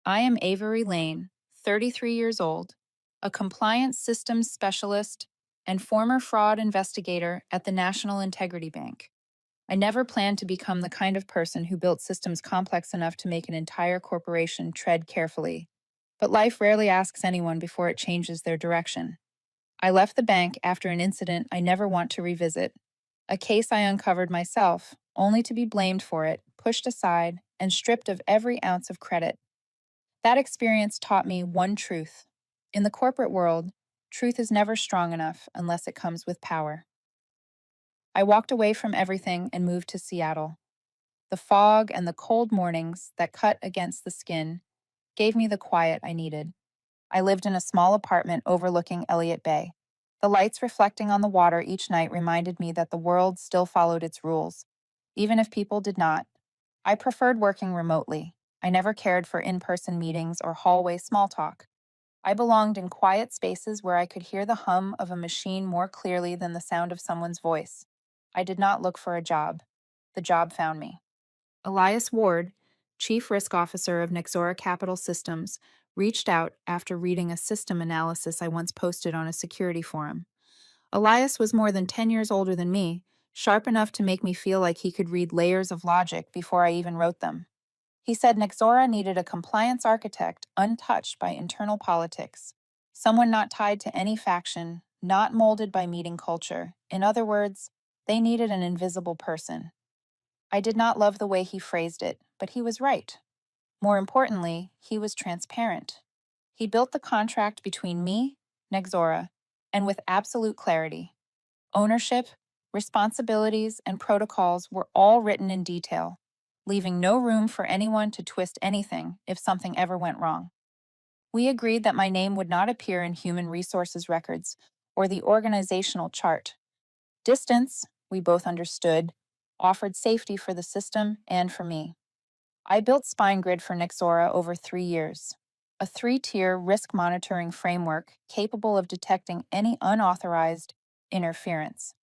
I am Avery Lane, 33 years old, a compliance systems specialist and former fraud investigator at the National Integrity Bank. I never planned to become the kind of person who built systems complex enough to make an entire corporation tread carefully. But life rarely asks anyone before it changes their direction. I left the bank after an incident I never want to revisit, a case I uncovered myself, only to be blamed for it, pushed aside, and stripped of every ounce of credit. That experience taught me one truth. In the corporate world, truth is never strong enough unless it comes with power. I walked away from everything and moved to Seattle. The fog and the cold mornings that cut against the skin gave me the quiet I needed. I lived in a small apartment overlooking Elliott Bay. The lights reflecting on the water each night reminded me that the world still followed its rules, even if people did not. I preferred working remotely. I never cared for in person meetings or hallway small talk. I belonged in quiet spaces where I could hear the hum of a machine more clearly than the sound of someone's voice. I did not look for a job. The job found me. Elias Ward, Chief Risk Officer of Nexora Capital Systems, reached out after reading a system analysis I once posted on a security forum. Elias was more than 10 years older than me, sharp enough to make me feel like he could read layers of logic before I even wrote them. He said Nexora needed a compliance architect untouched by internal politics, someone not tied to any faction, not molded by meeting culture. In other words, they needed an invisible person. I did not love the way he phrased it, but he was right. More importantly, he was transparent. He built the contract between me, Nexora, and with absolute clarity. Ownership, responsibilities, and protocols were all written in detail, leaving no room for anyone to twist anything if something ever went wrong. We agreed that my name would not appear in human resources records or the organizational chart. Distance, we both understood, offered safety for the system and for me. I built SpineGrid for Nexora over 3 years, a three-tier risk monitoring framework capable of detecting any unauthorized interference.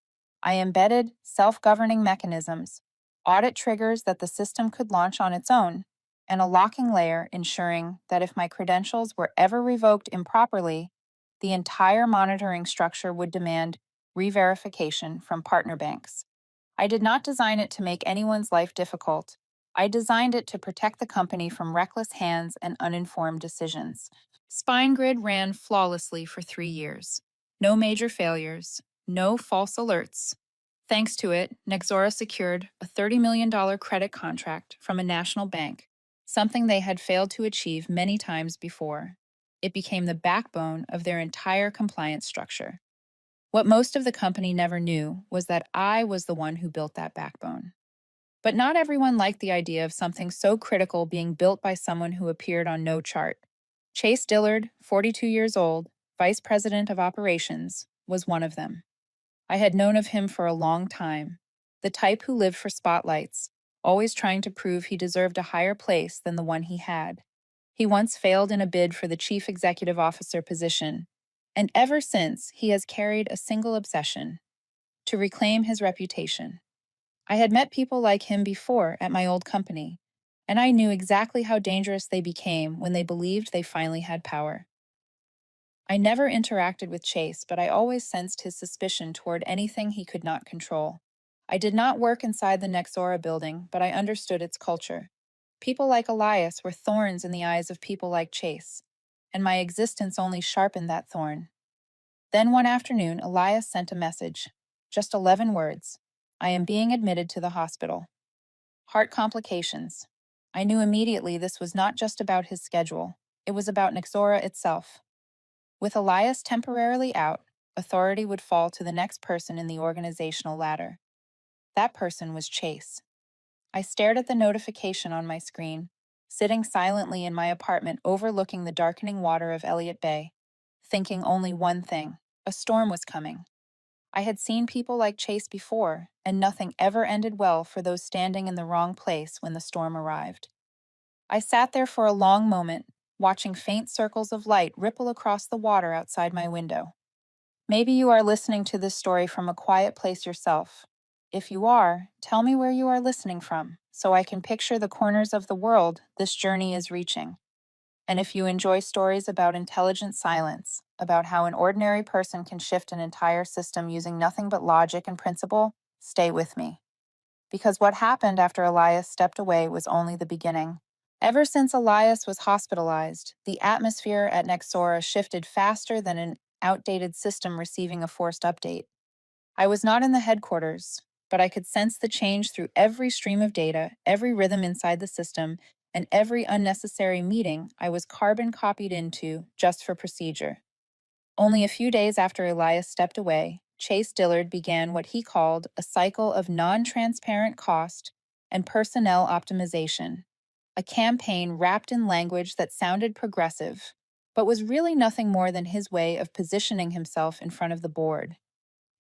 I embedded self-governing mechanisms, audit triggers that the system could launch on its own, and a locking layer ensuring that if my credentials were ever revoked improperly, the entire monitoring structure would demand re-verification from partner banks. I did not design it to make anyone's life difficult. I designed it to protect the company from reckless hands and uninformed decisions. SpineGrid ran flawlessly for 3 years. No major failures, no false alerts. Thanks to it, Nexora secured a $30 million credit contract from a national bank, something they had failed to achieve many times before. It became the backbone of their entire compliance structure. What most of the company never knew was that I was the one who built that backbone. But not everyone liked the idea of something so critical being built by someone who appeared on no chart. Chase Dillard, 42 years old, Vice President of Operations, was one of them. I had known of him for a long time, the type who lived for spotlights, always trying to prove he deserved a higher place than the one he had. He once failed in a bid for the Chief Executive Officer position, and ever since he has carried a single obsession: to reclaim his reputation. I had met people like him before at my old company, and I knew exactly how dangerous they became when they believed they finally had power. I never interacted with Chase, but I always sensed his suspicion toward anything he could not control. I did not work inside the Nexora building, but I understood its culture. People like Elias were thorns in the eyes of people like Chase, and my existence only sharpened that thorn. Then one afternoon, Elias sent a message. Just 11 words. I am being admitted to the hospital. Heart complications. I knew immediately this was not just about his schedule. It was about Nexora itself. With Elias temporarily out, authority would fall to the next person in the organizational ladder. That person was Chase. I stared at the notification on my screen, sitting silently in my apartment overlooking the darkening water of Elliott Bay, thinking only one thing: a storm was coming. I had seen people like Chase before, and nothing ever ended well for those standing in the wrong place when the storm arrived. I sat there for a long moment, watching faint circles of light ripple across the water outside my window. Maybe you are listening to this story from a quiet place yourself. If you are, tell me where you are listening from, so I can picture the corners of the world this journey is reaching. And if you enjoy stories about intelligent silence, about how an ordinary person can shift an entire system using nothing but logic and principle, stay with me. Because what happened after Elias stepped away was only the beginning. Ever since Elias was hospitalized, the atmosphere at Nexora shifted faster than an outdated system receiving a forced update. I was not in the headquarters, but I could sense the change through every stream of data, every rhythm inside the system, and every unnecessary meeting I was carbon copied into just for procedure. Only a few days after Elias stepped away, Chase Dillard began what he called a cycle of non-transparent cost and personnel optimization, a campaign wrapped in language that sounded progressive, but was really nothing more than his way of positioning himself in front of the board.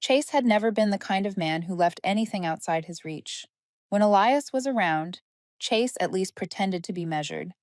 Chase had never been the kind of man who left anything outside his reach. When Elias was around, Chase at least pretended to be measured.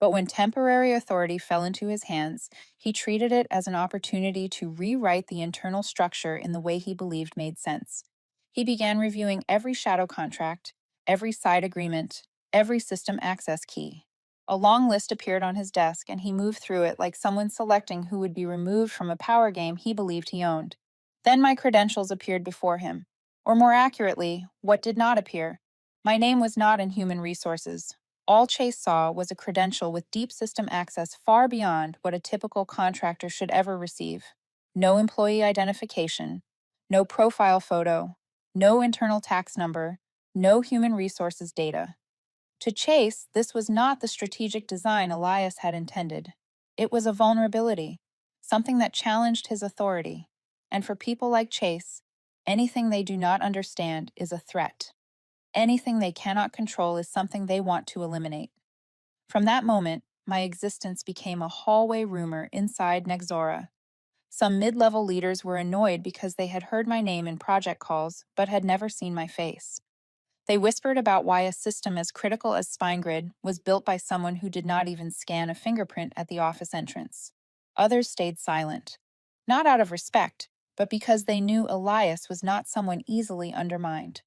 But when temporary authority fell into his hands, he treated it as an opportunity to rewrite the internal structure in the way he believed made sense. He began reviewing every shadow contract, every side agreement, every system access key. A long list appeared on his desk, and he moved through it like someone selecting who would be removed from a power game he believed he owned. Then my credentials appeared before him. Or more accurately, what did not appear. My name was not in human resources. All Chase saw was a credential with deep system access far beyond what a typical contractor should ever receive. No employee identification, no profile photo, no internal tax number, no human resources data. To Chase, this was not the strategic design Elias had intended. It was a vulnerability, something that challenged his authority. And for people like Chase, anything they do not understand is a threat. Anything they cannot control is something they want to eliminate. From that moment, my existence became a hallway rumor inside Nexora. Some mid-level leaders were annoyed because they had heard my name in project calls but had never seen my face. They whispered about why a system as critical as SpineGrid was built by someone who did not even scan a fingerprint at the office entrance. Others stayed silent, not out of respect, but because they knew Elias was not someone easily undermined.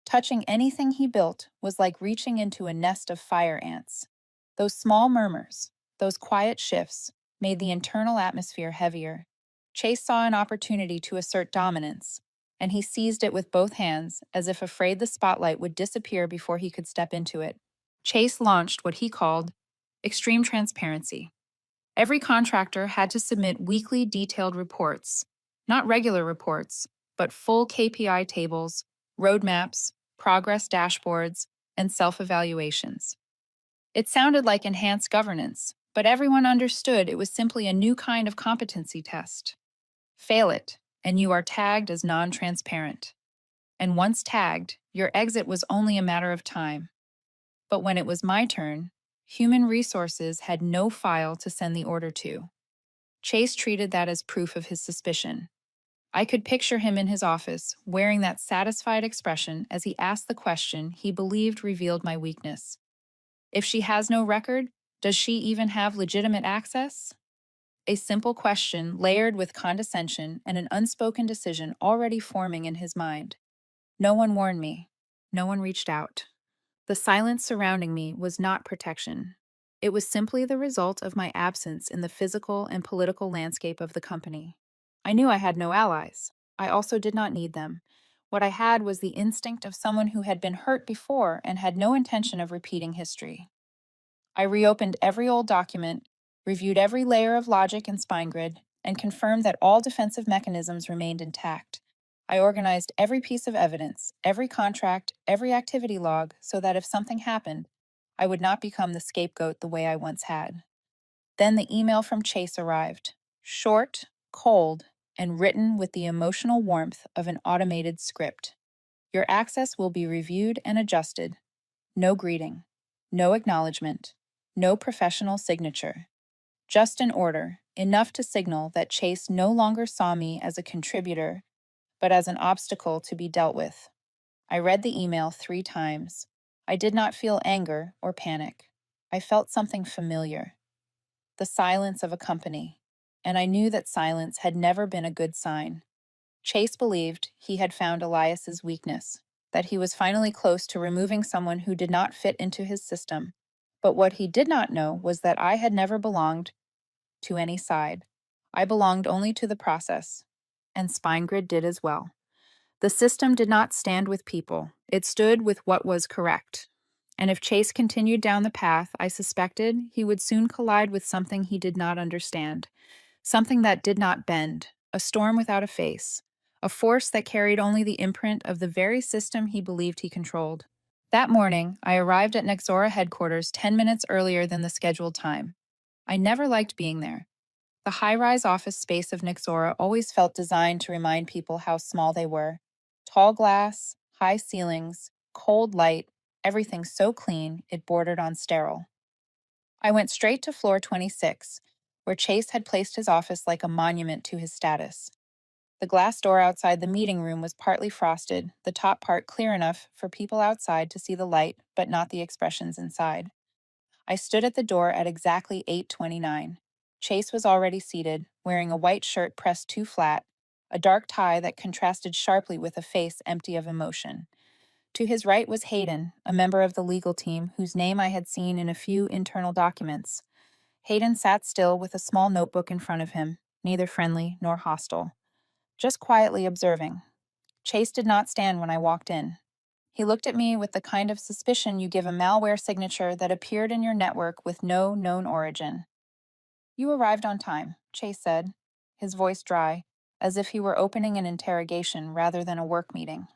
Touching anything he built was like reaching into a nest of fire ants. Those small murmurs, those quiet shifts, made the internal atmosphere heavier. Chase saw an opportunity to assert dominance, and he seized it with both hands, as if afraid the spotlight would disappear before he could step into it. Chase launched what he called extreme transparency. Every contractor had to submit weekly detailed reports, not regular reports, but full KPI tables, roadmaps, progress dashboards, and self-evaluations. It sounded like enhanced governance, but everyone understood it was simply a new kind of competency test. Fail it, and you are tagged as non-transparent. And once tagged, your exit was only a matter of time. But when it was my turn, human resources had no file to send the order to. Chase treated that as proof of his suspicion. I could picture him in his office, wearing that satisfied expression as he asked the question he believed revealed my weakness. If she has no record, does she even have legitimate access? A simple question layered with condescension and an unspoken decision already forming in his mind. No one warned me. No one reached out. The silence surrounding me was not protection. It was simply the result of my absence in the physical and political landscape of the company. I knew I had no allies. I also did not need them. What I had was the instinct of someone who had been hurt before and had no intention of repeating history. I reopened every old document, reviewed every layer of logic in SpineGrid, and confirmed that all defensive mechanisms remained intact. I organized every piece of evidence, every contract, every activity log, so that if something happened, I would not become the scapegoat the way I once had. Then the email from Chase arrived, short, cold, and written with the emotional warmth of an automated script. Your access will be reviewed and adjusted. No greeting, no acknowledgement, no professional signature. Just an order, enough to signal that Chase no longer saw me as a contributor, but as an obstacle to be dealt with. I read the email 3 times. I did not feel anger or panic. I felt something familiar. The silence of a company. And I knew that silence had never been a good sign. Chase believed he had found Elias's weakness, that he was finally close to removing someone who did not fit into his system. But what he did not know was that I had never belonged to any side. I belonged only to the process, and SpineGrid did as well. The system did not stand with people, it stood with what was correct. And if Chase continued down the path, I suspected he would soon collide with something he did not understand, something that did not bend, a storm without a face, a force that carried only the imprint of the very system he believed he controlled. That morning, I arrived at Nexora headquarters 10 minutes earlier than the scheduled time. I never liked being there. The high-rise office space of Nexora always felt designed to remind people how small they were. Tall glass, high ceilings, cold light, everything so clean it bordered on sterile. I went straight to floor 26, where Chase had placed his office like a monument to his status. The glass door outside the meeting room was partly frosted, the top part clear enough for people outside to see the light, but not the expressions inside. I stood at the door at exactly 8:29. Chase was already seated, wearing a white shirt pressed too flat, a dark tie that contrasted sharply with a face empty of emotion. To his right was Hayden, a member of the legal team whose name I had seen in a few internal documents. Hayden sat still with a small notebook in front of him, neither friendly nor hostile, just quietly observing. Chase did not stand when I walked in. He looked at me with the kind of suspicion you give a malware signature that appeared in your network with no known origin. "You arrived on time," Chase said, his voice dry, as if he were opening an interrogation rather than a work meeting.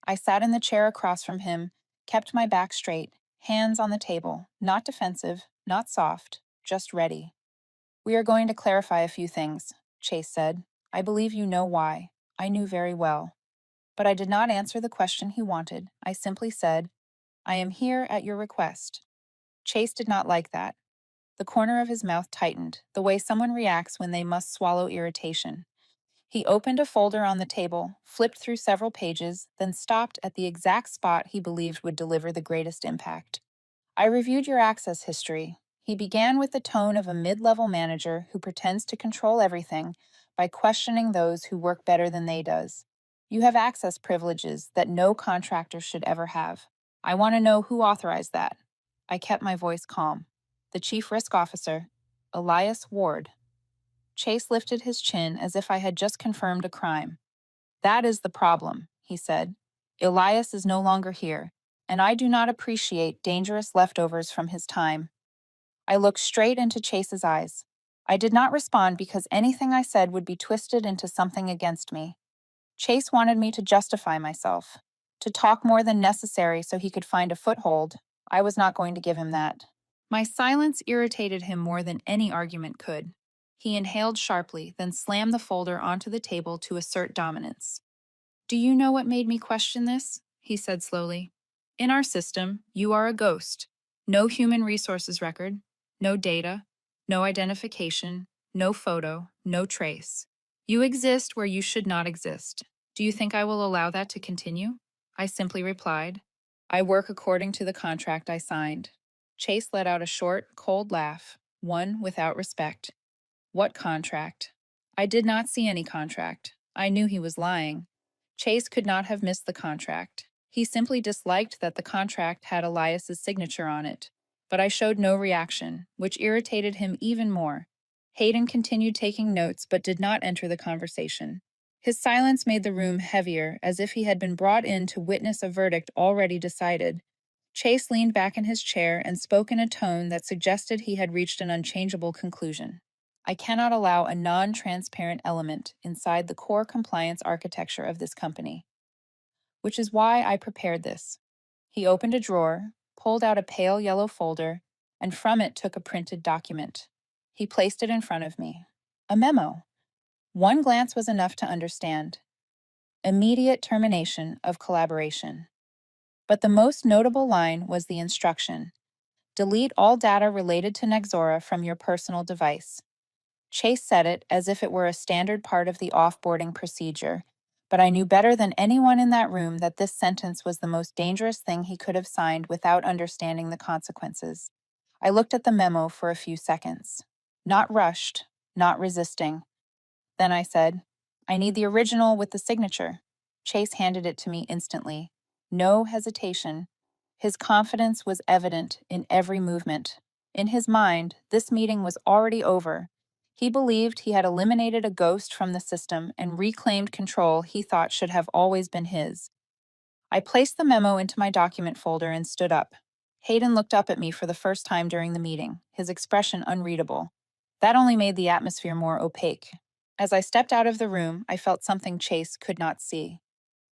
I sat in the chair across from him, kept my back straight, hands on the table, not defensive, not soft, just ready. "We are going to clarify a few things," Chase said. "I believe you know why. I knew very well." But I did not answer the question he wanted. I simply said, "I am here at your request." Chase did not like that. The corner of his mouth tightened, the way someone reacts when they must swallow irritation. He opened a folder on the table, flipped through several pages, then stopped at the exact spot he believed would deliver the greatest impact. "I reviewed your access history." He began with the tone of a mid-level manager who pretends to control everything by questioning those who work better than they does. "You have access privileges that no contractor should ever have. I want to know who authorized that." I kept my voice calm. "The Chief Risk Officer, Elias Ward." Chase lifted his chin as if I had just confirmed a crime. "That is the problem," he said. "Elias is no longer here, and I do not appreciate dangerous leftovers from his time." I looked straight into Chase's eyes. I did not respond because anything I said would be twisted into something against me. Chase wanted me to justify myself, to talk more than necessary so he could find a foothold. I was not going to give him that. My silence irritated him more than any argument could. He inhaled sharply, then slammed the folder onto the table to assert dominance. "Do you know what made me question this?" he said slowly. "In our system, you are a ghost. No human resources record, no data, no identification, no photo, no trace. You exist where you should not exist. Do you think I will allow that to continue?" I simply replied, "I work according to the contract I signed." Chase let out a short, cold laugh, one without respect. "What contract?" I did not see any contract. I knew he was lying. Chase could not have missed the contract. He simply disliked that the contract had Elias's signature on it. But I showed no reaction, which irritated him even more. Hayden continued taking notes but did not enter the conversation. His silence made the room heavier, as if he had been brought in to witness a verdict already decided. Chase leaned back in his chair and spoke in a tone that suggested he had reached an unchangeable conclusion. "I cannot allow a non-transparent element inside the core compliance architecture of this company, which is why I prepared this." He opened a drawer, pulled out a pale yellow folder, and from it took a printed document. He placed it in front of me. A memo. One glance was enough to understand. Immediate termination of collaboration. But the most notable line was the instruction: delete all data related to Nexora from your personal device. Chase said it as if it were a standard part of the offboarding procedure, but I knew better than anyone in that room that this sentence was the most dangerous thing he could have signed without understanding the consequences. I looked at the memo for a few seconds. Not rushed, not resisting. Then I said, "I need the original with the signature." Chase handed it to me instantly. No hesitation. His confidence was evident in every movement. In his mind, this meeting was already over. He believed he had eliminated a ghost from the system and reclaimed control he thought should have always been his. I placed the memo into my document folder and stood up. Hayden looked up at me for the first time during the meeting, his expression unreadable. That only made the atmosphere more opaque. As I stepped out of the room, I felt something Chase could not see.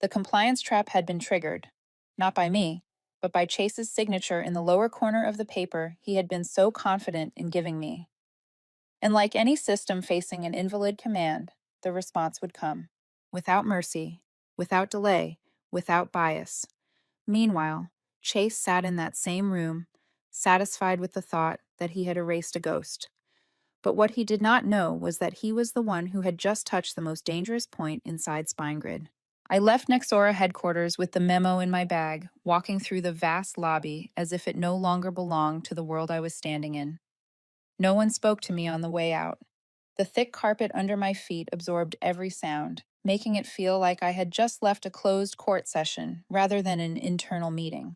The compliance trap had been triggered. Not by me, but by Chase's signature in the lower corner of the paper he had been so confident in giving me. And like any system facing an invalid command, the response would come. Without mercy, without delay, without bias. Meanwhile, Chase sat in that same room, satisfied with the thought that he had erased a ghost. But what he did not know was that he was the one who had just touched the most dangerous point inside SpineGrid. I left Nexora headquarters with the memo in my bag, walking through the vast lobby as if it no longer belonged to the world I was standing in. No one spoke to me on the way out. The thick carpet under my feet absorbed every sound, making it feel like I had just left a closed court session rather than an internal meeting.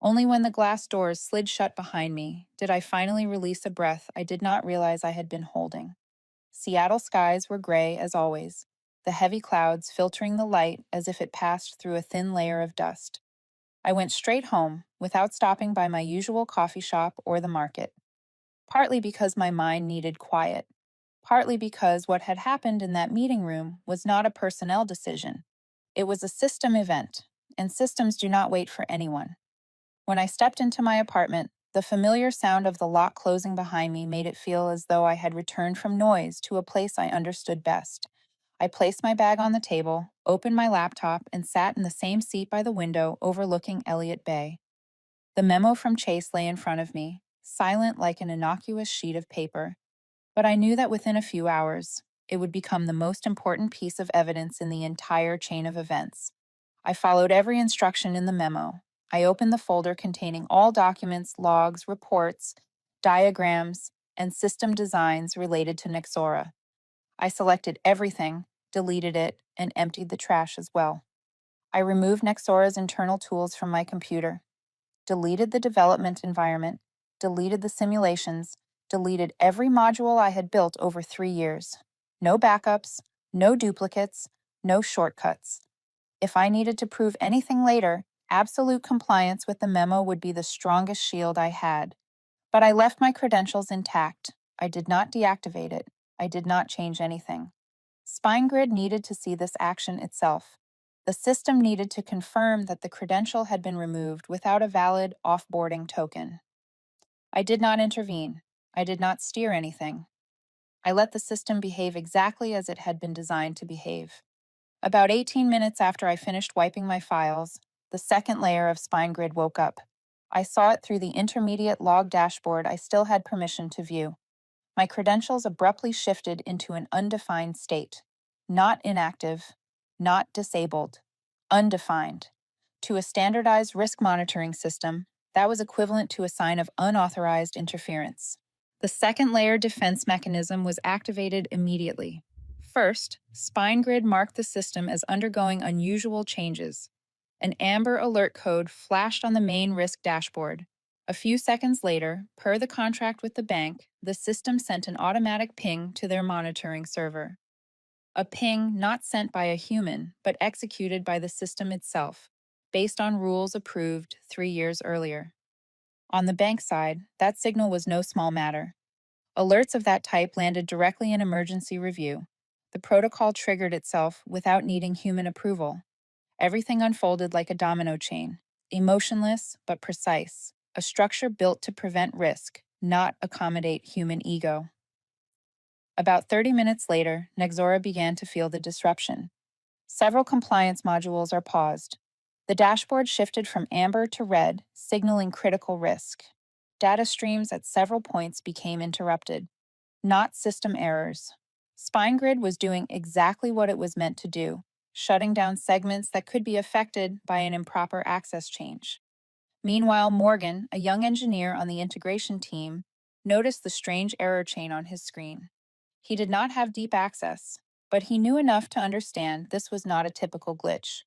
Only when the glass doors slid shut behind me did I finally release a breath I did not realize I had been holding. Seattle skies were gray as always, the heavy clouds filtering the light as if it passed through a thin layer of dust. I went straight home without stopping by my usual coffee shop or the market, partly because my mind needed quiet, partly because what had happened in that meeting room was not a personnel decision. It was a system event, and systems do not wait for anyone. When I stepped into my apartment, the familiar sound of the lock closing behind me made it feel as though I had returned from noise to a place I understood best. I placed my bag on the table, opened my laptop, and sat in the same seat by the window overlooking Elliott Bay. The memo from Chase lay in front of me, silent like an innocuous sheet of paper, but I knew that within a few hours, it would become the most important piece of evidence in the entire chain of events. I followed every instruction in the memo. I opened the folder containing all documents, logs, reports, diagrams, and system designs related to Nexora. I selected everything, deleted it, and emptied the trash as well. I removed Nexora's internal tools from my computer, deleted the development environment, deleted the simulations, deleted every module I had built over 3 years. No backups, no duplicates, no shortcuts. If I needed to prove anything later, absolute compliance with the memo would be the strongest shield I had. But I left my credentials intact. I did not deactivate it. I did not change anything. SpineGrid needed to see this action itself. The system needed to confirm that the credential had been removed without a valid offboarding token. I did not intervene. I did not steer anything. I let the system behave exactly as it had been designed to behave. About 18 minutes after I finished wiping my files, the second layer of SpineGrid woke up. I saw it through the intermediate log dashboard I still had permission to view. My credentials abruptly shifted into an undefined state. Not inactive, not disabled, undefined. To a standardized risk monitoring system, that was equivalent to a sign of unauthorized interference. The second layer defense mechanism was activated immediately. First, SpineGrid marked the system as undergoing unusual changes. An amber alert code flashed on the main risk dashboard. A few seconds later, per the contract with the bank, the system sent an automatic ping to their monitoring server. A ping not sent by a human, but executed by the system itself, based on rules approved 3 years earlier. On the bank side, that signal was no small matter. Alerts of that type landed directly in emergency review. The protocol triggered itself without needing human approval. Everything unfolded like a domino chain, emotionless but precise, a structure built to prevent risk, not accommodate human ego. About 30 minutes later, Nexora began to feel the disruption. Several compliance modules are paused. The dashboard shifted from amber to red, signaling critical risk. Data streams at several points became interrupted. Not system errors. SpineGrid was doing exactly what it was meant to do, shutting down segments that could be affected by an improper access change. Meanwhile, Morgan, a young engineer on the integration team, noticed the strange error chain on his screen. He did not have deep access, but he knew enough to understand this was not a typical glitch.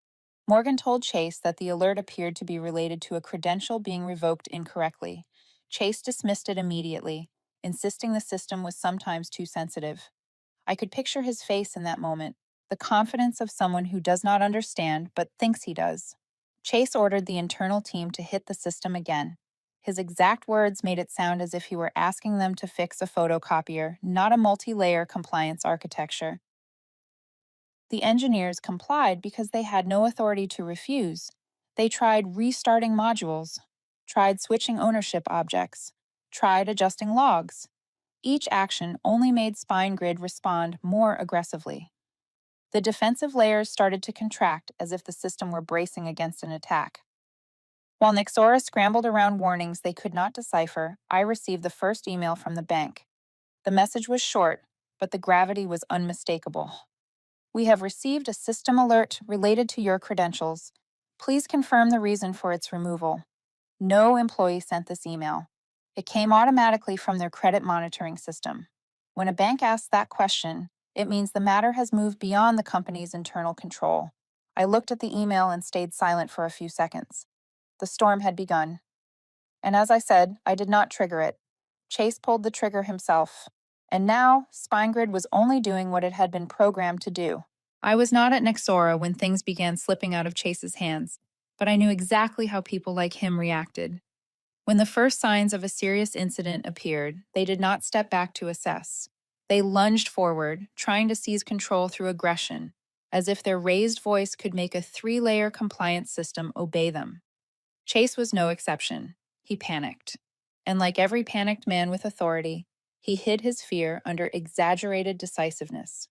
Morgan told Chase that the alert appeared to be related to a credential being revoked incorrectly. Chase dismissed it immediately, insisting the system was sometimes too sensitive. I could picture his face in that moment, the confidence of someone who does not understand but thinks he does. Chase ordered the internal team to hit the system again. His exact words made it sound as if he were asking them to fix a photocopier, not a multi-layer compliance architecture. The engineers complied because they had no authority to refuse. They tried restarting modules, tried switching ownership objects, tried adjusting logs. Each action only made SpineGrid respond more aggressively. The defensive layers started to contract as if the system were bracing against an attack. While Nixora scrambled around warnings they could not decipher, I received the first email from the bank. The message was short, but the gravity was unmistakable. We have received a system alert related to your credentials. Please confirm the reason for its removal. No employee sent this email. It came automatically from their credit monitoring system. When a bank asks that question, it means the matter has moved beyond the company's internal control. I looked at the email and stayed silent for a few seconds. The storm had begun. And as I said, I did not trigger it. Chase pulled the trigger himself. And now, SpineGrid was only doing what it had been programmed to do. I was not at Nexora when things began slipping out of Chase's hands, but I knew exactly how people like him reacted. When the first signs of a serious incident appeared, they did not step back to assess. They lunged forward, trying to seize control through aggression, as if their raised voice could make a three-layer compliance system obey them. Chase was no exception. He panicked. And like every panicked man with authority, he hid his fear under exaggerated decisiveness.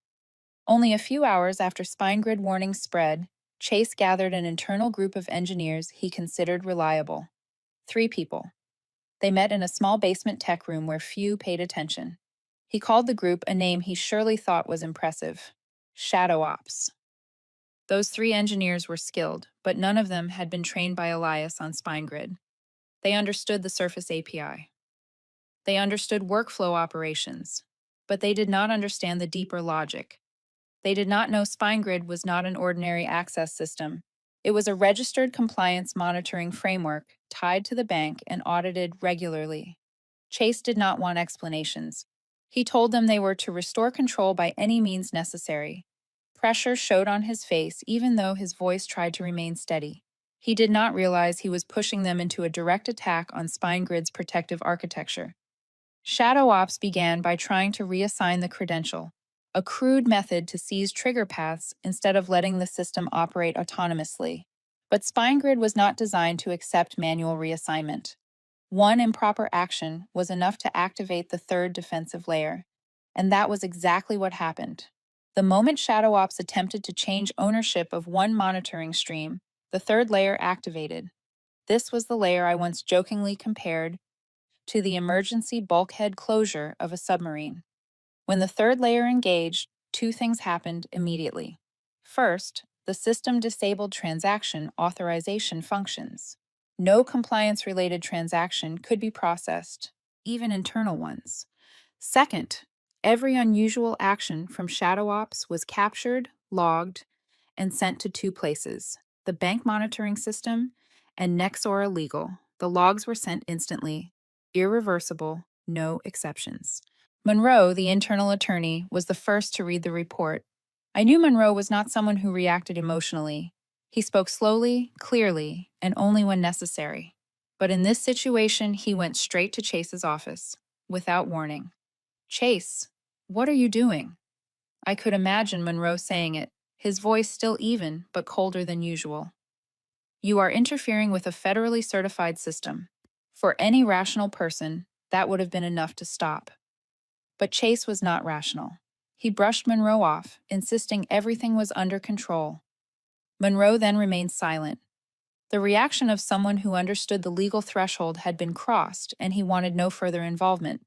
Only a few hours after SpineGrid warnings spread, Chase gathered an internal group of engineers he considered reliable. 3 people. They met in a small basement tech room where few paid attention. He called the group a name he surely thought was impressive: Shadow Ops. Those 3 engineers were skilled, but none of them had been trained by Elias on SpineGrid. They understood the Surface API. They understood workflow operations, but they did not understand the deeper logic. They did not know SpineGrid was not an ordinary access system. It was a registered compliance monitoring framework tied to the bank and audited regularly. Chase did not want explanations. He told them they were to restore control by any means necessary. Pressure showed on his face even though his voice tried to remain steady. He did not realize he was pushing them into a direct attack on SpineGrid's protective architecture. Shadow Ops began by trying to reassign the credential, a crude method to seize trigger paths instead of letting the system operate autonomously. But SpineGrid was not designed to accept manual reassignment. One improper action was enough to activate the third defensive layer, and that was exactly what happened. The moment Shadow Ops attempted to change ownership of one monitoring stream, the third layer activated. This was the layer I once jokingly compared to the emergency bulkhead closure of a submarine. When the third layer engaged, 2 things happened immediately. First, the system disabled transaction authorization functions. No compliance-related transaction could be processed, even internal ones. Second, every unusual action from Shadow Ops was captured, logged, and sent to 2 places: the bank monitoring system and Nexora Legal. The logs were sent instantly, irreversible, no exceptions. Monroe, the internal attorney, was the first to read the report. I knew Monroe was not someone who reacted emotionally. He spoke slowly, clearly, and only when necessary. But in this situation, he went straight to Chase's office, without warning. "Chase, what are you doing?" I could imagine Monroe saying it, his voice still even, but colder than usual. "You are interfering with a federally certified system. For any rational person, that would have been enough to stop." But Chase was not rational. He brushed Monroe off, insisting everything was under control. Monroe then remained silent. The reaction of someone who understood the legal threshold had been crossed, and he wanted no further involvement.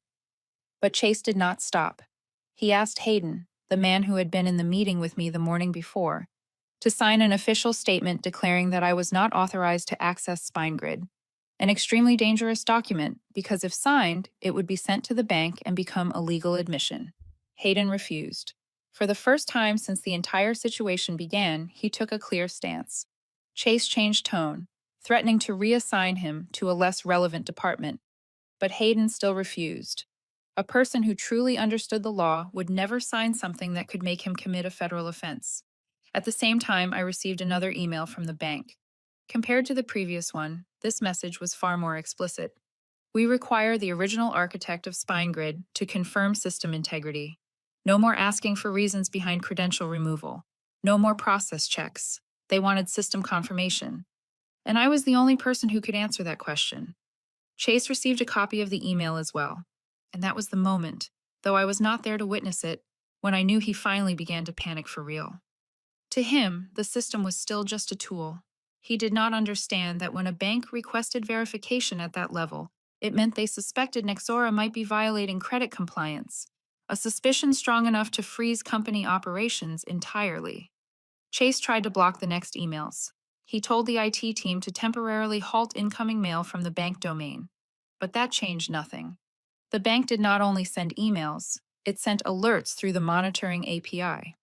But Chase did not stop. He asked Hayden, the man who had been in the meeting with me the morning before, to sign an official statement declaring that I was not authorized to access SpineGrid. An extremely dangerous document, because if signed, it would be sent to the bank and become a legal admission. Hayden refused. For the first time since the entire situation began, he took a clear stance. Chase changed tone, threatening to reassign him to a less relevant department, but Hayden still refused. A person who truly understood the law would never sign something that could make him commit a federal offense. At the same time, I received another email from the bank. Compared to the previous one, this message was far more explicit. We require the original architect of SpineGrid to confirm system integrity. No more asking for reasons behind credential removal. No more process checks. They wanted system confirmation. And I was the only person who could answer that question. Chase received a copy of the email as well. And that was the moment, though I was not there to witness it, when I knew he finally began to panic for real. To him, the system was still just a tool. He did not understand that when a bank requested verification at that level, it meant they suspected Nexora might be violating credit compliance, a suspicion strong enough to freeze company operations entirely. Chase tried to block the next emails. He told the IT team to temporarily halt incoming mail from the bank domain. But that changed nothing. The bank did not only send emails, it sent alerts through the monitoring API.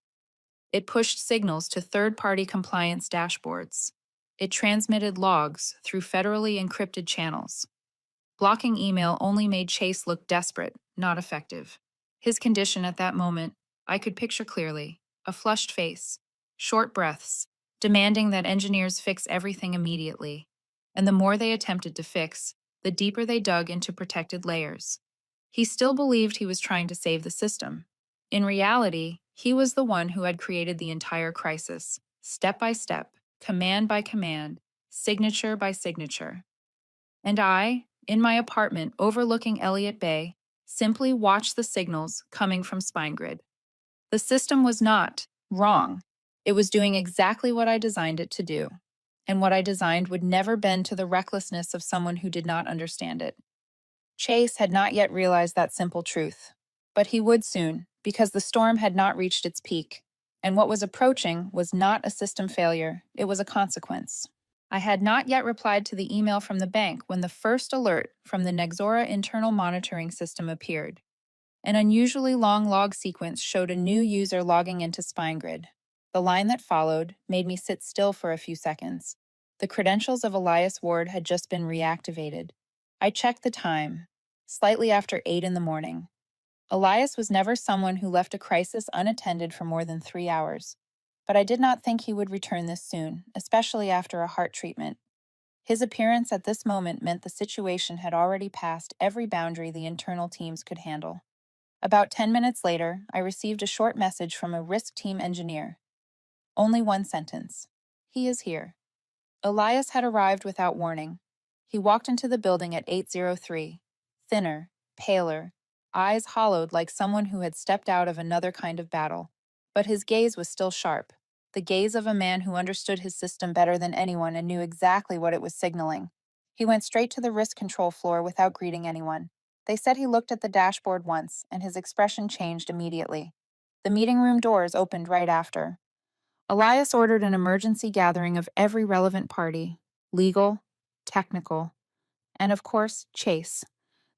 It pushed signals to third-party compliance dashboards. It transmitted logs through federally encrypted channels. Blocking email only made Chase look desperate, not effective. His condition at that moment, I could picture clearly: a flushed face, short breaths, demanding that engineers fix everything immediately. And the more they attempted to fix, the deeper they dug into protected layers. He still believed he was trying to save the system. In reality, he was the one who had created the entire crisis, step by step, command by command, signature by signature. And I, in my apartment overlooking Elliott Bay, simply watched the signals coming from SpineGrid. The system was not wrong. It was doing exactly what I designed it to do. And what I designed would never bend to the recklessness of someone who did not understand it. Chase had not yet realized that simple truth. But he would soon, because the storm had not reached its peak. And what was approaching was not a system failure, it was a consequence. I had not yet replied to the email from the bank when the first alert from the Nexora internal monitoring system appeared. An unusually long log sequence showed a new user logging into SpineGrid. The line that followed made me sit still for a few seconds. The credentials of Elias Ward had just been reactivated. I checked the time, slightly after 8 in the morning. Elias was never someone who left a crisis unattended for more than 3 hours. But I did not think he would return this soon, especially after a heart treatment. His appearance at this moment meant the situation had already passed every boundary the internal teams could handle. About 10 minutes later, I received a short message from a risk team engineer. Only one sentence. He is here. Elias had arrived without warning. He walked into the building at 8:03, thinner, paler, eyes hollowed like someone who had stepped out of another kind of battle. But his gaze was still sharp, the gaze of a man who understood his system better than anyone and knew exactly what it was signaling. He went straight to the risk control floor without greeting anyone. They said he looked at the dashboard once, and his expression changed immediately. The meeting room doors opened right after. Elias ordered an emergency gathering of every relevant party, legal, technical, and of course, Chase.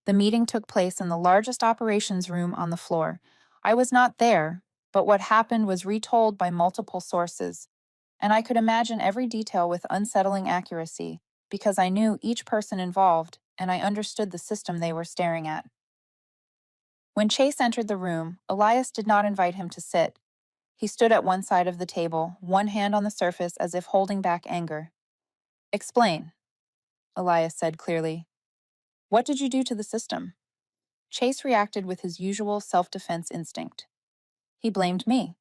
The meeting took place in the largest operations room on the floor. I was not there, but what happened was retold by multiple sources, and I could imagine every detail with unsettling accuracy, because I knew each person involved, and I understood the system they were staring at. When Chase entered the room, Elias did not invite him to sit. He stood at one side of the table, one hand on the surface as if holding back anger. "Explain," Elias said clearly. "What did you do to the system?" Chase reacted with his usual self-defense instinct. He blamed me.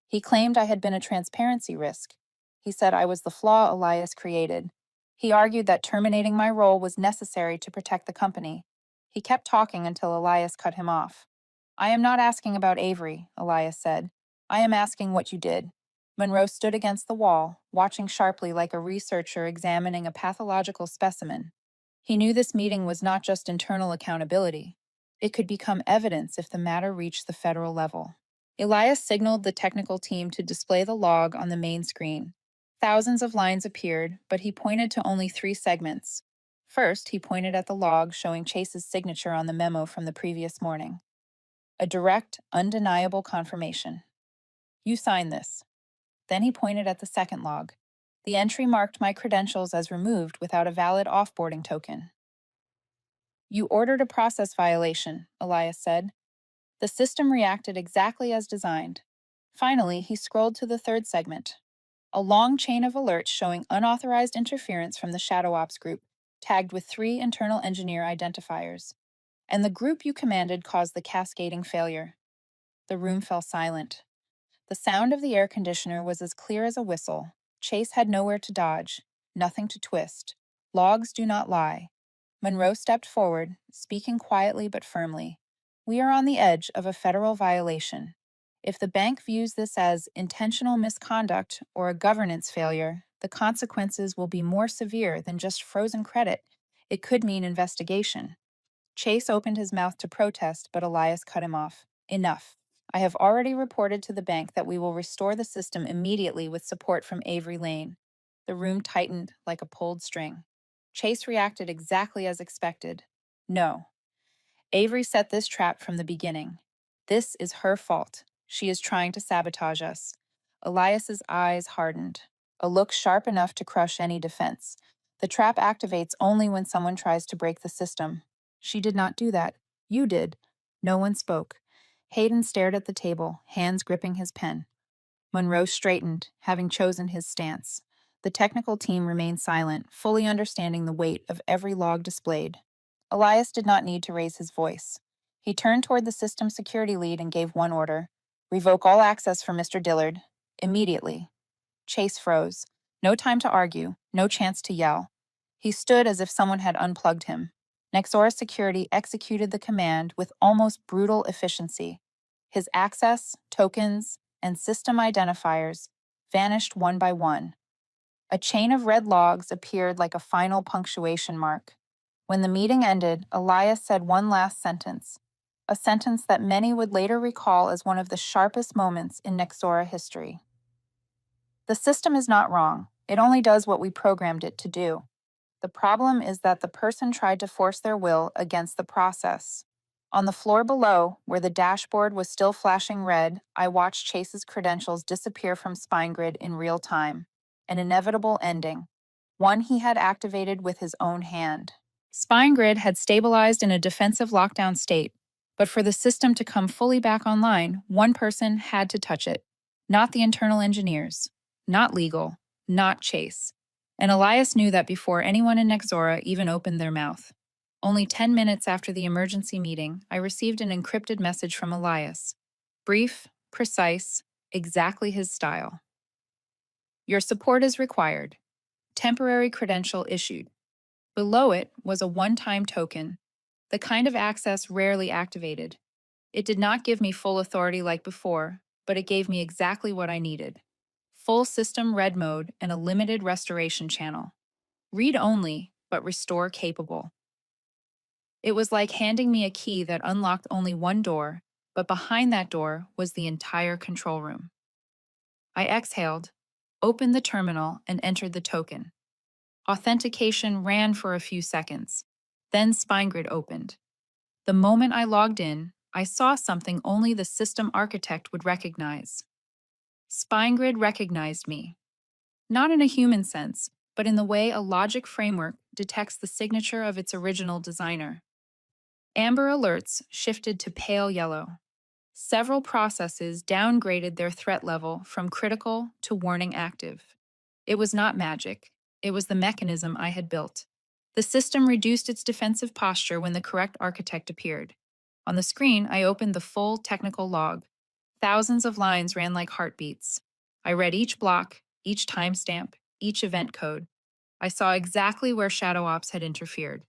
He claimed I had been a transparency risk. He said I was the flaw Elias created. He argued that terminating my role was necessary to protect the company. He kept talking until Elias cut him off. "I am not asking about Avery," Elias said. "I am asking what you did." Monroe stood against the wall, watching sharply like a researcher examining a pathological specimen. He knew this meeting was not just internal accountability. It could become evidence if the matter reached the federal level. Elias signaled the technical team to display the log on the main screen. Thousands of lines appeared, but he pointed to only 3 segments. First, he pointed at the log showing Chase's signature on the memo from the previous morning. A direct, undeniable confirmation. "You sign this." Then he pointed at the second log. The entry marked my credentials as removed without a valid offboarding token. You ordered a process violation, Elias said. The system reacted exactly as designed. Finally, he scrolled to the third segment, a long chain of alerts showing unauthorized interference from the Shadow Ops group, tagged with 3 internal engineer identifiers. And the group you commanded caused the cascading failure. The room fell silent. The sound of the air conditioner was as clear as a whistle. Chase had nowhere to dodge, nothing to twist. Logs do not lie. Monroe stepped forward, speaking quietly but firmly. We are on the edge of a federal violation. If the bank views this as intentional misconduct or a governance failure, the consequences will be more severe than just frozen credit. It could mean investigation. Chase opened his mouth to protest, but Elias cut him off. Enough. I have already reported to the bank that we will restore the system immediately with support from Avery Lane. The room tightened like a pulled string. Chase reacted exactly as expected. No. Avery set this trap from the beginning. This is her fault. She is trying to sabotage us. Elias's eyes hardened, a look sharp enough to crush any defense. The trap activates only when someone tries to break the system. She did not do that. You did. No one spoke. Hayden stared at the table, hands gripping his pen. Monroe straightened, having chosen his stance. The technical team remained silent, fully understanding the weight of every log displayed. Elias did not need to raise his voice. He turned toward the system security lead and gave one order: revoke all access for Mr. Dillard. Immediately. Chase froze. No time to argue, no chance to yell. He stood as if someone had unplugged him. Nexora Security executed the command with almost brutal efficiency. His access, tokens, and system identifiers vanished one by one. A chain of red logs appeared like a final punctuation mark. When the meeting ended, Elias said one last sentence, a sentence that many would later recall as one of the sharpest moments in Nexora history. The system is not wrong. It only does what we programmed it to do. The problem is that the person tried to force their will against the process. On the floor below, where the dashboard was still flashing red, I watched Chase's credentials disappear from SpineGrid in real time. An inevitable ending. One he had activated with his own hand. SpineGrid had stabilized in a defensive lockdown state, but for the system to come fully back online, one person had to touch it. Not the internal engineers. Not legal. Not Chase. And Elias knew that before anyone in Nexora even opened their mouth. Only 10 minutes after the emergency meeting, I received an encrypted message from Elias. Brief, precise, exactly his style. Your support is required. Temporary credential issued. Below it was a one-time token, the kind of access rarely activated. It did not give me full authority like before, but it gave me exactly what I needed. Full system read mode and a limited restoration channel. Read only, but restore capable. It was like handing me a key that unlocked only one door, but behind that door was the entire control room. I exhaled, opened the terminal, and entered the token. Authentication ran for a few seconds. Then SpineGrid opened. The moment I logged in, I saw something only the system architect would recognize. SpineGrid recognized me. Not in a human sense, but in the way a logic framework detects the signature of its original designer. Amber alerts shifted to pale yellow. Several processes downgraded their threat level from critical to warning active. It was not magic. It was the mechanism I had built. The system reduced its defensive posture when the correct architect appeared. On the screen, I opened the full technical log. Thousands of lines ran like heartbeats. I read each block, each timestamp, each event code. I saw exactly where Shadow Ops had interfered.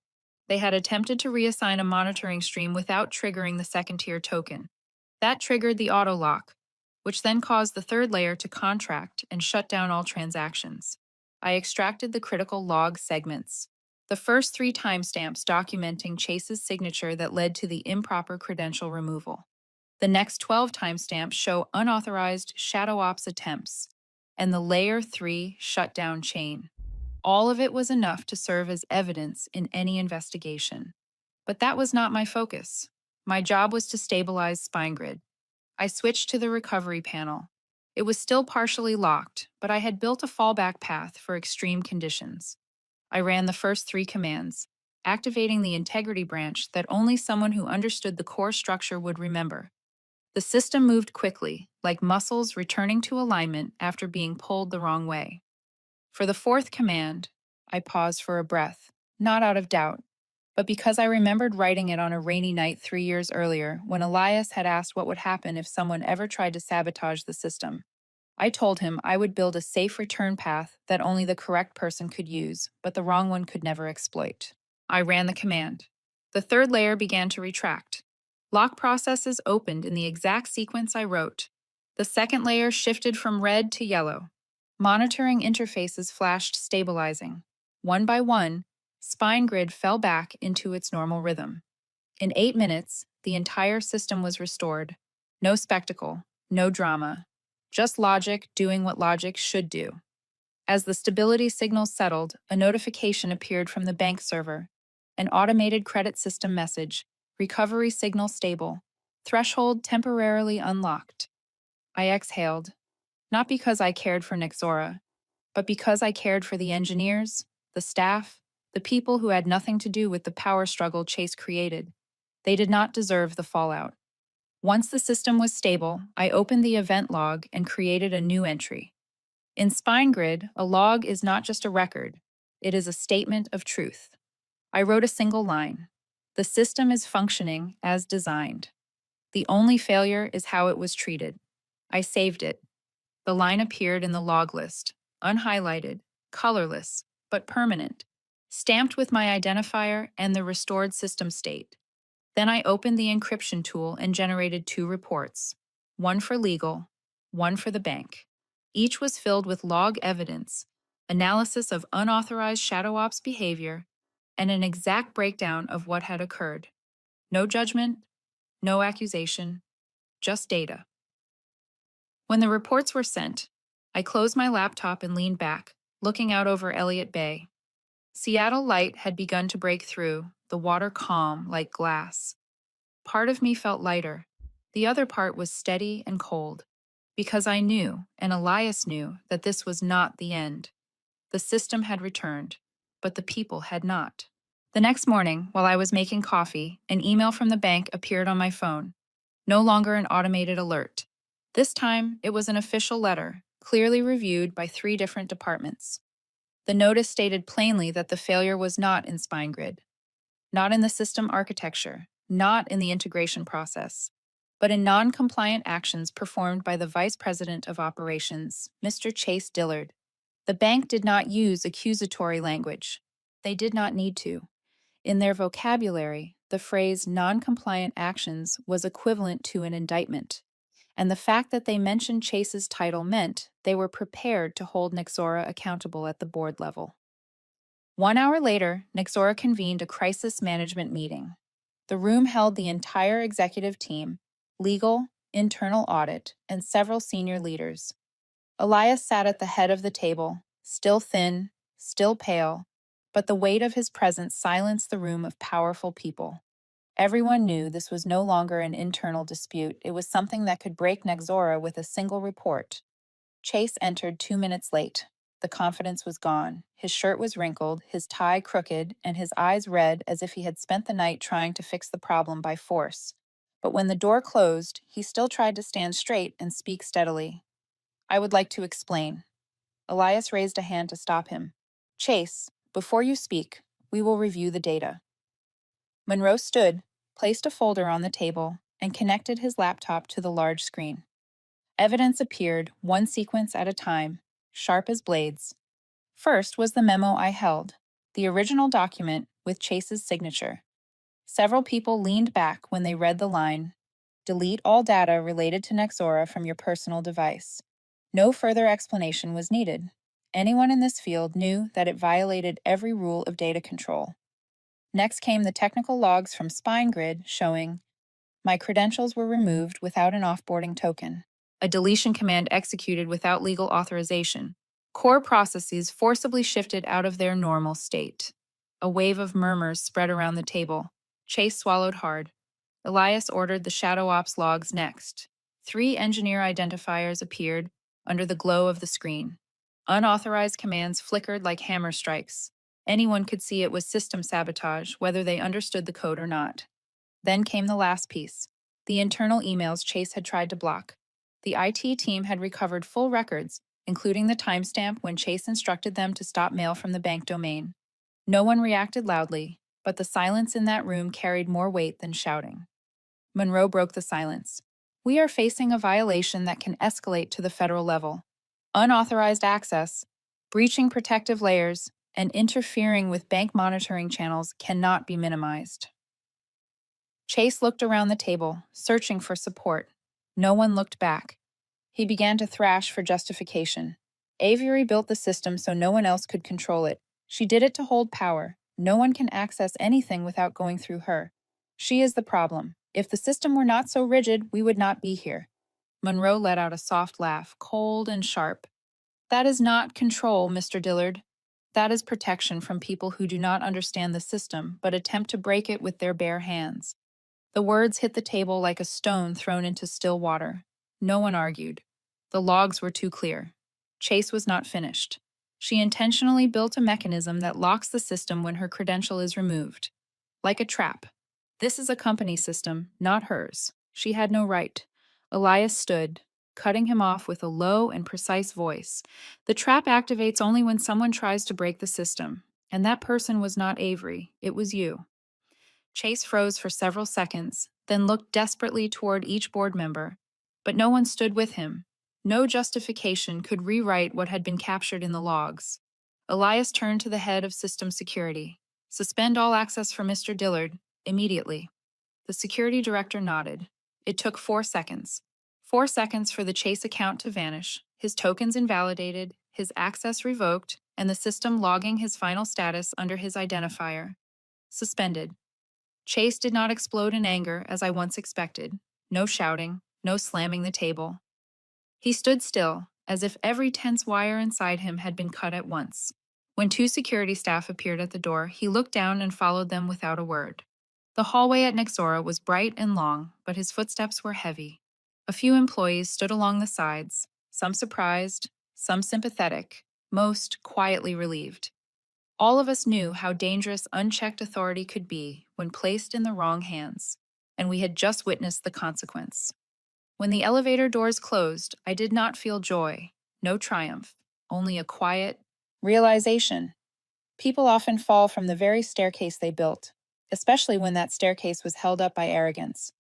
They had attempted to reassign a monitoring stream without triggering the second-tier token. That triggered the auto lock, which then caused the third layer to contract and shut down all transactions. I extracted the critical log segments. The first 3 timestamps documenting Chase's signature that led to the improper credential removal. The next 12 timestamps show unauthorized Shadow Ops attempts, and the Layer 3 shutdown chain. All of it was enough to serve as evidence in any investigation. But that was not my focus. My job was to stabilize SpineGrid. I switched to the recovery panel. It was still partially locked, but I had built a fallback path for extreme conditions. I ran the first three commands, activating the integrity branch that only someone who understood the core structure would remember. The system moved quickly, like muscles returning to alignment after being pulled the wrong way. For the fourth command, I paused for a breath, not out of doubt, but because I remembered writing it on a rainy night 3 years earlier when Elias had asked what would happen if someone ever tried to sabotage the system. I told him I would build a safe return path that only the correct person could use, but the wrong one could never exploit. I ran the command. The third layer began to retract. Lock processes opened in the exact sequence I wrote. The second layer shifted from red to yellow. Monitoring interfaces flashed stabilizing. One by one, spine grid fell back into its normal rhythm. In 8 minutes, the entire system was restored. No spectacle, no drama, just logic doing what logic should do. As the stability signals settled, a notification appeared from the bank server. An automated credit system message, recovery signal stable, threshold temporarily unlocked. I exhaled, not because I cared for Nixora, but because I cared for the engineers, the staff, the people who had nothing to do with the power struggle Chase created. They did not deserve the fallout. Once the system was stable, I opened the event log and created a new entry. In SpineGrid, a log is not just a record, it is a statement of truth. I wrote a single line. The system is functioning as designed. The only failure is how it was treated. I saved it. The line appeared in the log list, unhighlighted, colorless, but permanent, stamped with my identifier and the restored system state. Then I opened the encryption tool and generated two reports, one for legal, one for the bank. Each was filled with log evidence, analysis of unauthorized shadow ops behavior, and an exact breakdown of what had occurred. No judgment, no accusation, just data. When the reports were sent, I closed my laptop and leaned back, looking out over Elliott Bay. Seattle light had begun to break through, the water calm like glass. Part of me felt lighter. The other part was steady and cold, because I knew, and Elias knew, that this was not the end. The system had returned, but the people had not. The next morning, while I was making coffee, an email from the bank appeared on my phone. No longer an automated alert. This time, it was an official letter, clearly reviewed by 3 different departments. The notice stated plainly that the failure was not in SpineGrid, not in the system architecture, not in the integration process, but in non-compliant actions performed by the Vice President of Operations, Mr. Chase Dillard. The bank did not use accusatory language. They did not need to. In their vocabulary, the phrase non-compliant actions was equivalent to an indictment, and the fact that they mentioned Chase's title meant they were prepared to hold Nixora accountable at the board level. 1 hour later, Nixora convened a crisis management meeting. The room held the entire executive team, legal, internal audit, and several senior leaders. Elias sat at the head of the table, still thin, still pale, but the weight of his presence silenced the room of powerful people. Everyone knew this was no longer an internal dispute. It was something that could break Nexora with a single report. Chase entered 2 minutes late. The confidence was gone. His shirt was wrinkled, his tie crooked, and his eyes red as if he had spent the night trying to fix the problem by force. But when the door closed, he still tried to stand straight and speak steadily. I would like to explain. Elias raised a hand to stop him. Chase, before you speak, we will review the data. Monroe stood, placed a folder on the table, and connected his laptop to the large screen. Evidence appeared, one sequence at a time, sharp as blades. First was the memo I held, the original document with Chase's signature. Several people leaned back when they read the line, "Delete all data related to Nexora from your personal device." No further explanation was needed. Anyone in this field knew that it violated every rule of data control. Next came the technical logs from SpineGrid showing my credentials were removed without an offboarding token, a deletion command executed without legal authorization. Core processes forcibly shifted out of their normal state. A wave of murmurs spread around the table. Chase swallowed hard. Elias ordered the Shadow Ops logs next. 3 engineer identifiers appeared, under the glow of the screen. Unauthorized commands flickered like hammer strikes. Anyone could see it was system sabotage, whether they understood the code or not. Then came the last piece, the internal emails Chase had tried to block. The IT team had recovered full records, including the timestamp when Chase instructed them to stop mail from the bank domain. No one reacted loudly, but the silence in that room carried more weight than shouting. Monroe broke the silence. We are facing a violation that can escalate to the federal level. Unauthorized access, breaching protective layers, and interfering with bank monitoring channels cannot be minimized. Chase looked around the table, searching for support. No one looked back. He began to thrash for justification. Avery built the system so no one else could control it. She did it to hold power. No one can access anything without going through her. She is the problem. If the system were not so rigid, we would not be here. Monroe let out a soft laugh, cold and sharp. That is not control, Mr. Dillard. That is protection from people who do not understand the system but attempt to break it with their bare hands. The words hit the table like a stone thrown into still water. No one argued. The logs were too clear. Chase was not finished. She intentionally built a mechanism that locks the system when her credential is removed. Like a trap. This is a company system, not hers. She had no right. Elias stood, cutting him off with a low and precise voice. The trap activates only when someone tries to break the system. And that person was not Avery. It was you. Chase froze for several seconds, then looked desperately toward each board member. But no one stood with him. No justification could rewrite what had been captured in the logs. Elias turned to the head of system security. Suspend all access for Mr. Dillard, immediately. The security director nodded. It took 4 seconds. 4 seconds for the Chase account to vanish, his tokens invalidated, his access revoked, and the system logging his final status under his identifier. Suspended. Chase did not explode in anger as I once expected. No shouting, no slamming the table. He stood still, as if every tense wire inside him had been cut at once. When 2 security staff appeared at the door, he looked down and followed them without a word. The hallway at Nexora was bright and long, but his footsteps were heavy. A few employees stood along the sides, some surprised, some sympathetic, most quietly relieved. All of us knew how dangerous unchecked authority could be when placed in the wrong hands, and we had just witnessed the consequence. When the elevator doors closed, I did not feel joy, no triumph, only a quiet realization. People often fall from the very staircase they built, especially when that staircase was held up by arrogance.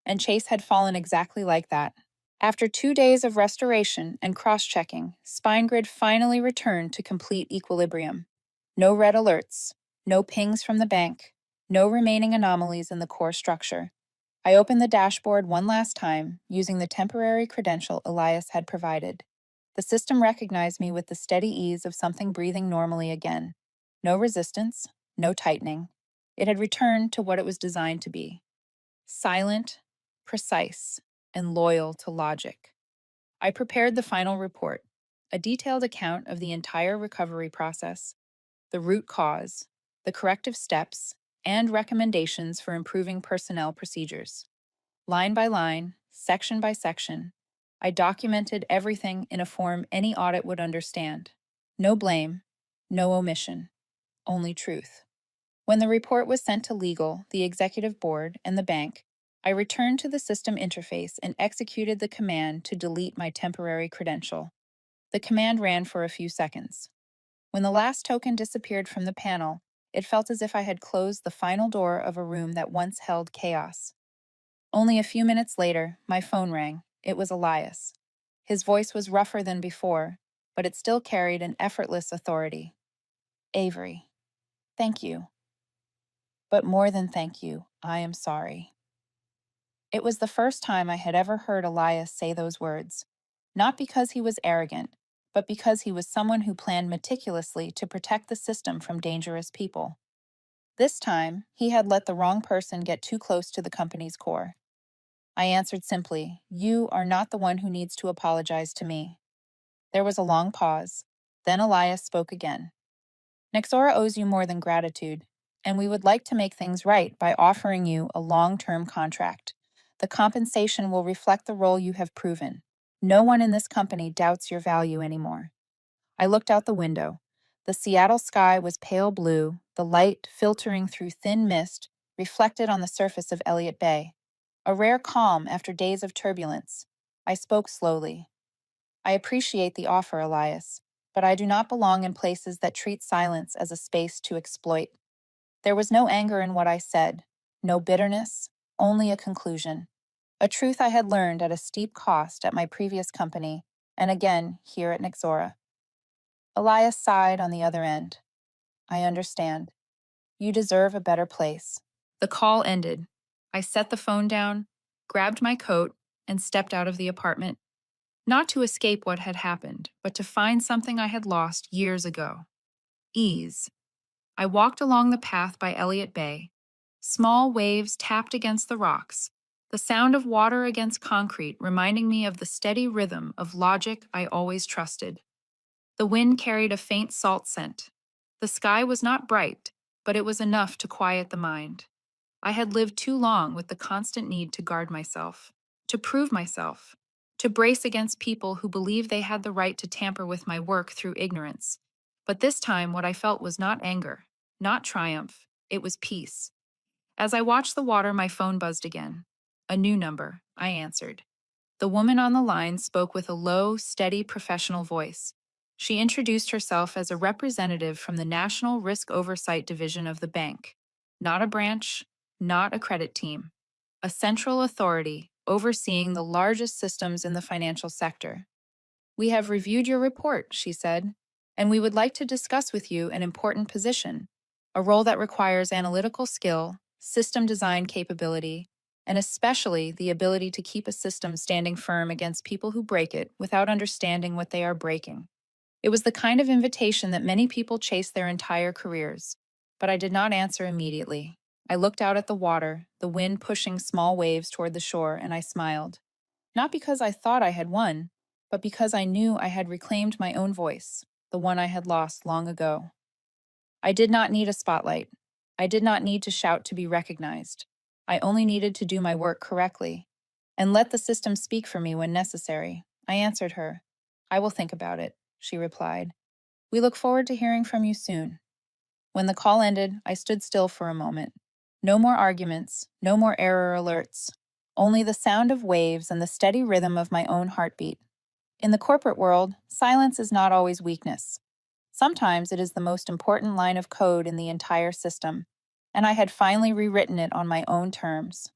And Chase had fallen exactly like that. After 2 days of restoration and cross-checking, SpineGrid finally returned to complete equilibrium. No red alerts, no pings from the bank, no remaining anomalies in the core structure. I opened the dashboard one last time, using the temporary credential Elias had provided. The system recognized me with the steady ease of something breathing normally again. No resistance, no tightening. It had returned to what it was designed to be. Silent, precise, and loyal to logic. I prepared the final report, a detailed account of the entire recovery process, the root cause, the corrective steps, and recommendations for improving personnel procedures. Line by line, section by section, I documented everything in a form any audit would understand. No blame, no omission, only truth. When the report was sent to legal, the executive board, and the bank, I returned to the system interface and executed the command to delete my temporary credential. The command ran for a few seconds. When the last token disappeared from the panel, it felt as if I had closed the final door of a room that once held chaos. Only a few minutes later, my phone rang. It was Elias. His voice was rougher than before, but it still carried an effortless authority. Avery, thank you. But more than thank you, I am sorry. It was the first time I had ever heard Elias say those words, not because he was arrogant, but because he was someone who planned meticulously to protect the system from dangerous people. This time, he had let the wrong person get too close to the company's core. I answered simply, "You are not the one who needs to apologize to me." There was a long pause. Then Elias spoke again. Nexora owes you more than gratitude, and we would like to make things right by offering you a long-term contract. The compensation will reflect the role you have proven. No one in this company doubts your value anymore. I looked out the window. The Seattle sky was pale blue, the light filtering through thin mist, reflected on the surface of Elliott Bay. A rare calm after days of turbulence. I spoke slowly. I appreciate the offer, Elias, but I do not belong in places that treat silence as a space to exploit. There was no anger in what I said, no bitterness, only a conclusion. A truth I had learned at a steep cost at my previous company, and again here at Nixora. Elias sighed on the other end. I understand. You deserve a better place. The call ended. I set the phone down, grabbed my coat, and stepped out of the apartment, not to escape what had happened, but to find something I had lost years ago: ease. I walked along the path by Elliott Bay. Small waves tapped against the rocks, the sound of water against concrete reminding me of the steady rhythm of logic I always trusted. The wind carried a faint salt scent. The sky was not bright, but it was enough to quiet the mind. I had lived too long with the constant need to guard myself, to prove myself, to brace against people who believed they had the right to tamper with my work through ignorance. But this time, what I felt was not anger, not triumph, it was peace. As I watched the water, my phone buzzed again. A new number. I answered. The woman on the line spoke with a low, steady, professional voice. She introduced herself as a representative from the National Risk Oversight Division of the bank. Not a branch, not a credit team. A central authority overseeing the largest systems in the financial sector. We have reviewed your report, she said, and we would like to discuss with you an important position, a role that requires analytical skill, system design capability, and especially the ability to keep a system standing firm against people who break it without understanding what they are breaking. It was the kind of invitation that many people chase their entire careers, but I did not answer immediately. I looked out at the water, the wind pushing small waves toward the shore, and I smiled. Not because I thought I had won, but because I knew I had reclaimed my own voice, the one I had lost long ago. I did not need a spotlight. I did not need to shout to be recognized. I only needed to do my work correctly and let the system speak for me when necessary. I answered her. I will think about it, she replied. We look forward to hearing from you soon. When the call ended, I stood still for a moment. No more arguments, no more error alerts, only the sound of waves and the steady rhythm of my own heartbeat. In the corporate world, silence is not always weakness. Sometimes it is the most important line of code in the entire system, and I had finally rewritten it on my own terms.